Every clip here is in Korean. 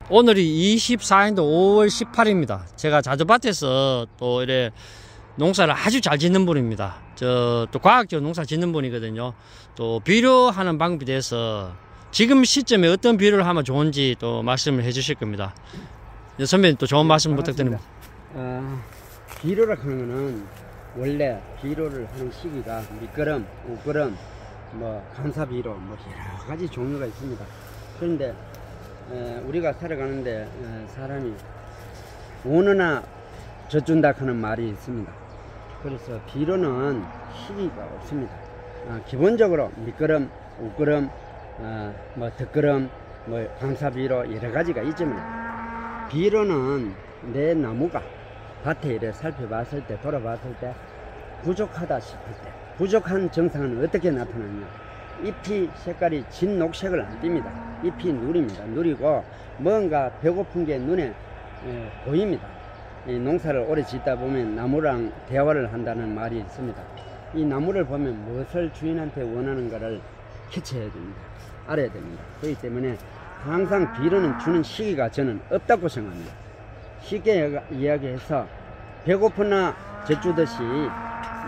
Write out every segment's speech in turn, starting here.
오늘이 24년도 5월 18일입니다. 제가 자두밭에서 또 이래 농사를 아주 잘 짓는 분입니다. 또 과학적으로 농사 짓는 분이거든요. 또 비료하는 방법에 대해서 지금 시점에 어떤 비료를 하면 좋은지 또 말씀을 해 주실 겁니다. 선배님 또 좋은 말씀 부탁드립니다. 비료라고 하는 거는 원래 비료를 하는 시기가 밑거름, 우거름, 감사비료 여러 가지 종류가 있습니다. 그런데 우리가 살아가는데 사람이 오느나 젖준다 하는 말이 있습니다. 그래서 비료는 시기가 없습니다. 기본적으로 밑거름, 우거름, 덧거름, 감사비료 여러 가지가 있지만 비료는 내 나무가 밭에 이래 살펴봤을 때, 돌아봤을 때 부족하다 싶을 때, 부족한 증상은 어떻게 나타나냐? 잎이 색깔이 진 녹색을 안 띱니다. 잎이 누립니다. 누리고 뭔가 배고픈 게 눈에 보입니다. 이 농사를 오래 짓다 보면 나무랑 대화를 한다는 말이 있습니다. 이 나무를 보면 무엇을 주인한테 원하는가를 캐치해야 됩니다. 알아야 됩니다. 그렇기 때문에 항상 비료는 주는 시기가 저는 없다고 생각합니다. 쉽게 이야기해서 배고프나 젖주듯이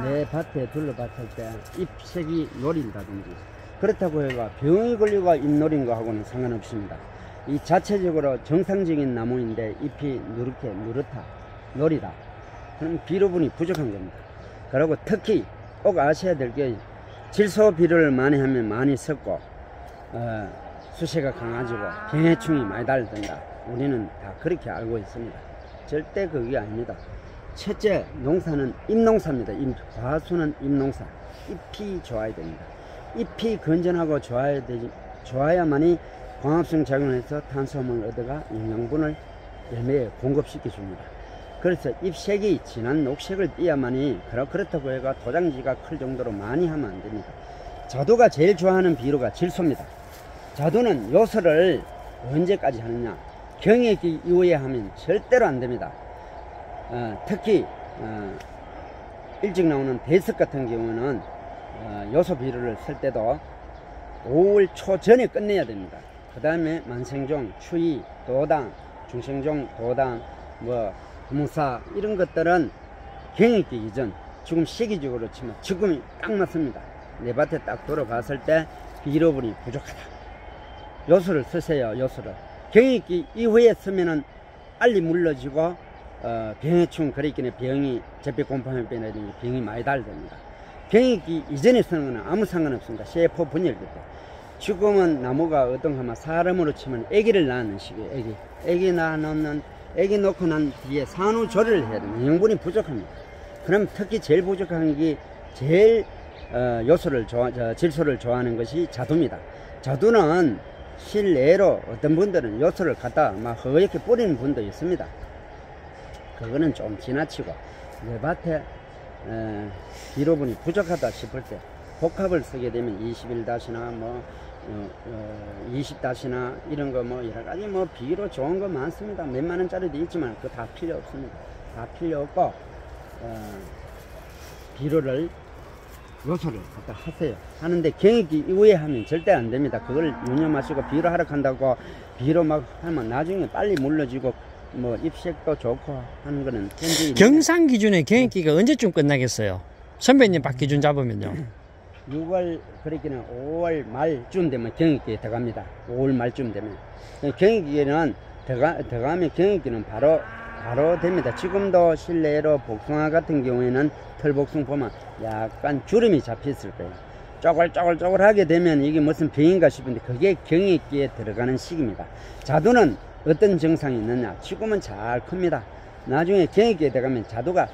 내 밭에 둘러봤을 때 잎색이 노린다든지 그렇다고 해가 병이 걸리고 잎 노린 거하고는 상관없습니다. 이 자체적으로 정상적인 나무인데 잎이 누렇게 누렇다 노리다 그럼 비료분이 부족한 겁니다. 그리고 특히 꼭 아셔야 될 게 질소 비료를 많이 하면 많이 섞고 수세가 강해지고 병해충이 많이 달린다. 우리는 다 그렇게 알고 있습니다. 절대 그게 아닙니다. 첫째, 농사는 잎농사입니다. 과수는 잎농사. 잎이 좋아야 됩니다. 잎이 건전하고 좋아야만이 광합성 작용을 해서 탄수화물을 얻어가 영양분을 열매에 공급시켜 줍니다. 그래서 잎색이 진한 녹색을 띠야만이 그렇다고 해가 도장지가 클 정도로 많이 하면 안 됩니다. 자두가 제일 좋아하는 비료가 질소입니다. 자두는 요소를 언제까지 하느냐? 경액기 이후에 하면 절대로 안 됩니다. 특히 일찍 나오는 대석 같은 경우는 요소 비료를 쓸 때도 5월 초 전에 끝내야 됩니다. 그 다음에 만생종, 추위, 도당, 중생종, 도당, 무사 이런 것들은 경액기 이전 지금 시기적으로 치면 지금이 딱 맞습니다. 내 밭에 딱 돌아봤을 때 비료분이 부족하다. 요소를 쓰세요. 요소를 경액기 이후에 쓰면은 빨리 물러지고 병해충 그러니까 병이 제피곰팡이병이라든지 병이 많이 달립니다. 경액기 이전에 쓰는 거는 아무 상관없습니다. 세포 분열될 때. 지금은 나무가 어떤 하면 사람으로 치면 아기를 낳는 시기에요. 아기 놓고 난 뒤에 산후조리를 해야 됩니다. 영양분이 부족합니다. 그럼 특히 제일 부족한 게 제일 질소를 좋아하는 것이 자두입니다. 자두는 실내로 어떤 분들은 요소를 갖다 막 허옇게 뿌리는 분도 있습니다. 그거는 좀 지나치고 내 밭에 비료분이 부족하다 싶을 때 복합을 쓰게 되면 21-나 20-나 이런 거 여러 가지 비료 좋은 거 많습니다. 몇만 원짜리도 있지만 그거 다 필요 없습니다. 다 필요 없고 비료를 요소를 갖다 하세요. 하는데 경액기 이후에 하면 절대 안 됩니다. 그걸 유념하시고 비료 하러 간다고 비료 막 하면 나중에 빨리 물러지고 잎색도 좋고 하는 거는 경상 기준의 경액기가 언제쯤 끝나겠어요? 선배님 밭 기준 잡으면요. 6월 그렇게는 5월 말쯤 되면 경액기에 들어갑니다. 5월 말쯤 되면 경액기에는 들어가면 경액기는 바로 됩니다. 지금도 실내로 복숭아 같은 경우에는 털복숭 보면 약간 주름이 잡혀 있을 거예요. 쪼글쪼글 하게 되면 이게 무슨 병인가 싶은데 그게 경액기에 들어가는 시기입니다. 자두는 어떤 증상이 있느냐? 지금은 잘 큽니다. 나중에 경액기에 들어가면 자두가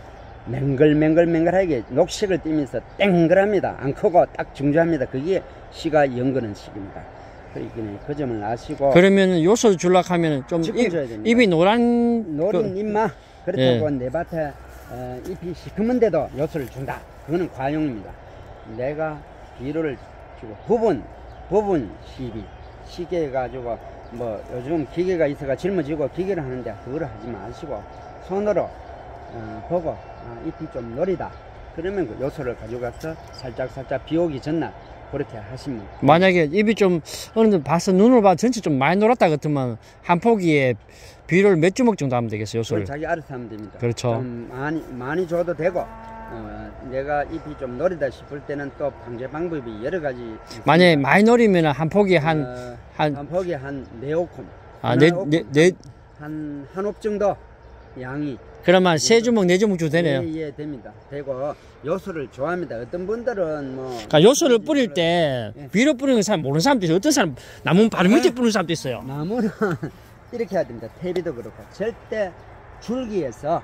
맹글맹글하게 녹색을 띠면서 땡글합니다. 안 크고 딱 중조합니다. 그게 씨가 연거는 시기입니다. 그러니까 그 점을 아시고. 그러면 요소 줄락 하면 좀 잎이 노린 잎마 그렇다고 내 밭에 잎이 시커먼데도 요소를 준다. 그거는 과용입니다. 내가 비료를 주고 부분 시비 쉽게 해가지고 요즘 기계가 있어가 짊어지고 기계를 하는데 그거를 하지 마시고 손으로 보고 잎이 좀 노리다 그러면 그 요소를 가져가서 살짝 비 오기 전날 그렇게 하시면. 만약에 잎이 좀 어느 정도 봐서 눈으로 봐서 전체 좀 많이 놀았다 같으면 한 포기에 비료를 몇 주먹 정도 하면 되겠어요, 요소를? 자기 알아서 하면 됩니다. 그렇죠. 좀 많이 줘도 되고, 내가 잎이 좀 노리다 싶을 때는 또 방제 방법이 여러 가지 있습니다. 만약에 많이 노리면 한 포기에 한 포기에 한 4옥. 한 옥 정도 양이. 그러면 3주먹, 4주먹 줘도 되네요. 예, 됩니다. 되고, 요소를 좋아합니다. 어떤 분들은 뭐. 그러니까 요소를 뿌릴 때, 비료 뿌리는 사람 모르는 사람도 있어요. 어떤 사람, 나무 바로 밑에 뿌리는 사람도 있어요. 나무는 이렇게 해야 됩니다. 퇴비도 그렇고. 절대 줄기에서,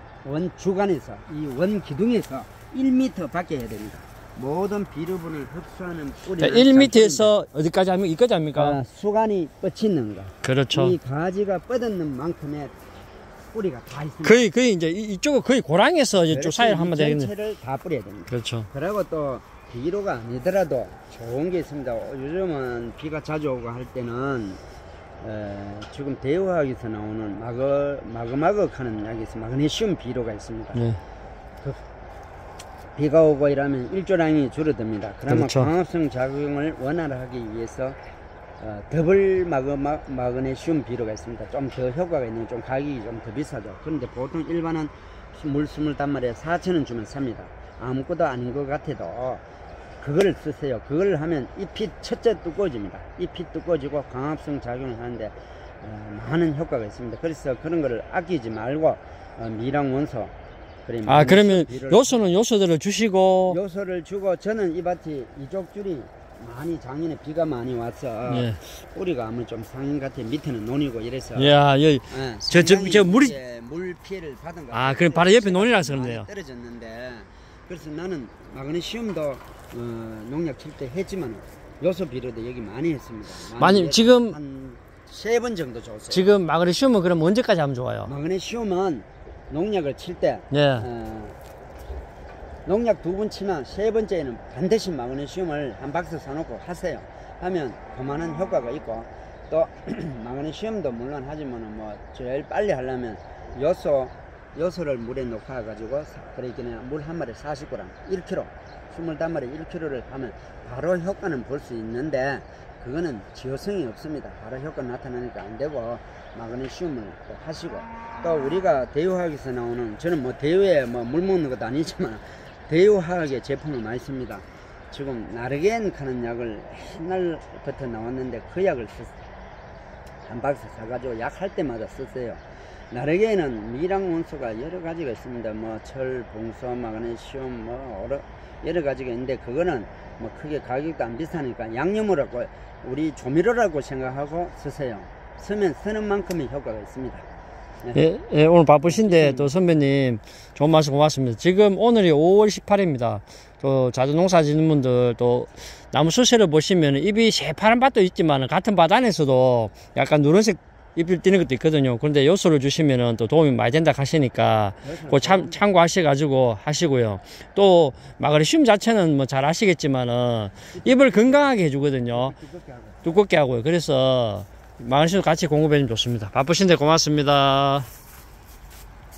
주간에서, 이 원 기둥에서 1m 밖에 해야 됩니다. 모든 비료분을 흡수하는 뿌리는 1m에서 어디까지 합니까? 이까지 합니까? 수간이 뻗치는 거. 그렇죠. 이 가지가 뻗었는 만큼의 뿌리가 다 있습니다. 거의 이제 이쪽은 거의 고랑에서 이쪽 사이를 하면 되겠네. 전체를 다 뿌려야 됩니다. 그렇죠. 그리고 또 비료가 아니더라도 좋은 게 있습니다. 요즘은 비가 자주 오고 할 때는 지금 대우학에서 나오는 마그마그 하는 약이 있어요. 마그네슘 비료가 있습니다. 네. 비가 오고 이러면 일조량이 줄어듭니다. 그러면 그렇죠. 광합성 작용을 원활하기 위해서 더블 마그네슘 비료가 있습니다. 좀 더 효과가 있는, 좀 가격이 좀 더 비싸죠. 그런데 보통 일반은 물 20단말에 4,000원 주면 삽니다. 아무것도 아닌 것 같아도 그거를 쓰세요. 그걸 하면 잎이 첫째 두꺼워집니다. 잎이 두꺼워지고 광합성 작용을 하는데 많은 효과가 있습니다. 그래서 그런 거를 아끼지 말고 미랑 원소. 그러면 요소는 요소들을 주시고, 요소를 주고, 저는 이 밭이 이쪽 줄이 많이 작년에 비가 많이 와서 예. 뿌리가 아무리 좀 상인 같아. 밑에는 논이고 이래서 저 물이 물 피해를 받은 거. 그럼 바로 옆에 논이라서 그런데요. 떨어졌는데, 그래서 나는 마그네슘도 농약 칠 때 했지만 요소 비료도 여기 많이 했습니다. 많이 지금 한 3번 정도 줬어요. 지금 마그네슘은 그럼 언제까지 하면 좋아요? 마그네슘은 농약을 칠 때 예. 농약 2번 치면 3번째에는 반드시 마그네슘을 한 박스 사놓고 하세요. 하면 그만한 효과가 있고, 또 마그네슘도 물론 하지만 뭐 제일 빨리 하려면 요소를 물에 녹아 가지고 그러니까 물 한 마리 40g 1kg 20단마리 1kg를 하면 바로 효과는 볼 수 있는데, 그거는 지효성이 없습니다. 바로 효과 나타나니까 안 되고, 마그네슘을 또 하시고, 또 우리가 대우화학에서 나오는, 저는 뭐 대우에 뭐 물 먹는 것도 아니지만 대우화학의 제품을 많이 씁니다. 지금 나르겐 하는 약을 옛날부터 나왔는데 그 약을 한 박스 사가지고 약 할 때마다 썼어요. 나르겐은 미랑 원소가 여러 가지가 있습니다. 뭐 철, 봉소, 마그네슘 뭐 여러 가지가 있는데, 그거는 뭐 크게 가격도 안 비싸니까 양념으로고 우리 조미료라고 생각하고 쓰세요. 쓰는 만큼의 효과가 있습니다. 네. 예, 오늘 바쁘신데 또 선배님 좋은 말씀 고맙습니다. 지금 오늘이 5월 18일입니다. 또 자주 농사 짓는 분들 또 나무 수세를 보시면 잎이 새파란 밭도 있지만 같은 밭 안에서도 약간 누런색 잎이 띄는 것도 있거든요. 그런데 요소를 주시면은 또 도움이 많이 된다 하시니까 그 참고하셔가지고 하시고요. 또 마그네슘 자체는 뭐 잘 아시겠지만은 잎을 건강하게 해주거든요. 두껍게 하고요. 그래서 마그네슘 같이 공급해주면 좋습니다. 바쁘신데 고맙습니다.